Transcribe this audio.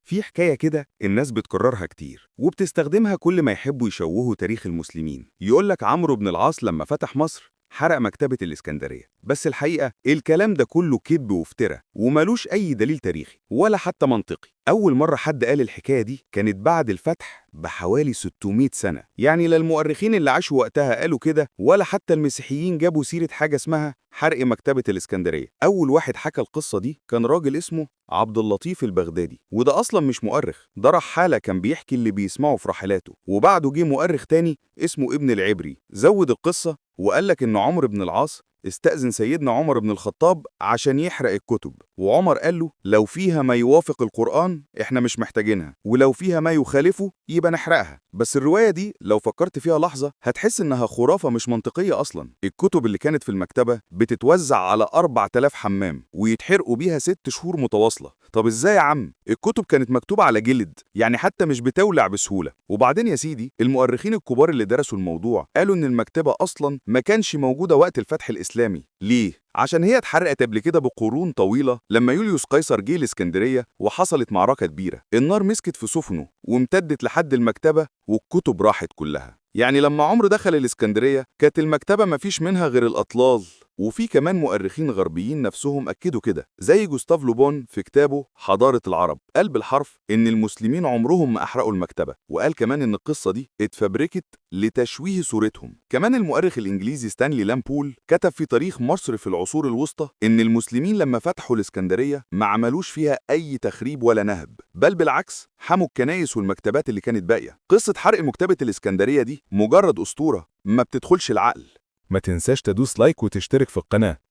في حكاية كده الناس بتكررها كتير وبتستخدمها كل ما يحبوا يشوهوا تاريخ المسلمين. يقولك عمرو بن العاص لما فتح مصر حرق مكتبة الإسكندرية، بس الحقيقة الكلام ده كله كذب وافتراء وملوش أي دليل تاريخي ولا حتى منطقي. أول مرة حد قال الحكاية دي كانت بعد الفتح بحوالي 600 سنة، يعني لا المؤرخين اللي عاشوا وقتها قالوا كده ولا حتى المسيحيين جابوا سيرة حاجة اسمها حرق مكتبة الإسكندرية. أول واحد حكى القصة دي كان راجل اسمه عبد اللطيف البغدادي، وده أصلا مش مؤرخ، ده رحالة كان بيحكي اللي بيسمعه في رحلاته. وبعده جه مؤرخ تاني اسمه ابن العبري زود القصة وقالك إن عمرو بن العاص استأذن سيدنا عمر بن الخطاب عشان يحرق الكتب، وعمر قال له لو فيها ما يوافق القرآن احنا مش محتاجينها، ولو فيها ما يخالفه يبقى نحرقها. بس الرواية دي لو فكرت فيها لحظة هتحس انها خرافة مش منطقية اصلا. الكتب اللي كانت في المكتبة بتتوزع على 4000 حمام ويتحرقوا بيها 6 شهور متواصلة. طب ازاي يا عم؟ الكتب كانت مكتوبة على جلد، يعني حتى مش بتولع بسهولة. وبعدين يا سيدي المؤرخين الكبار اللي درسوا الموضوع قالوا ان المكتبة اصلا ما كانش موجودة وقت الفتح الاسلامي. ليه؟ عشان هي اتحرقت قبل كده بقرون طويلة لما يوليوس قيصر جه الاسكندرية وحصلت معركة كبيرة، النار مسكت في سفنه وامتدت لحد المكتبة والكتب راحت كلها. يعني لما عمرو دخل الاسكندرية كانت المكتبة مفيش منها غير الأطلال. وفي كمان مؤرخين غربيين نفسهم أكدوا كده، زي جوستاف لوبون في كتابه حضارة العرب، قال بالحرف إن المسلمين عمرهم ما أحرقوا المكتبة، وقال كمان إن القصة دي اتفبركت لتشويه صورتهم. كمان المؤرخ الإنجليزي ستانلي لامبول كتب في تاريخ مصر في العصور الوسطى إن المسلمين لما فتحوا الإسكندرية ما عملوش فيها أي تخريب ولا نهب، بل بالعكس حموا الكنايس والمكتبات اللي كانت باقية. قصة حرق مكتبة الإسكندرية دي مجرد أسطورة ما بتدخلش العقل. ما تنساش تدوس لايك وتشترك في القناة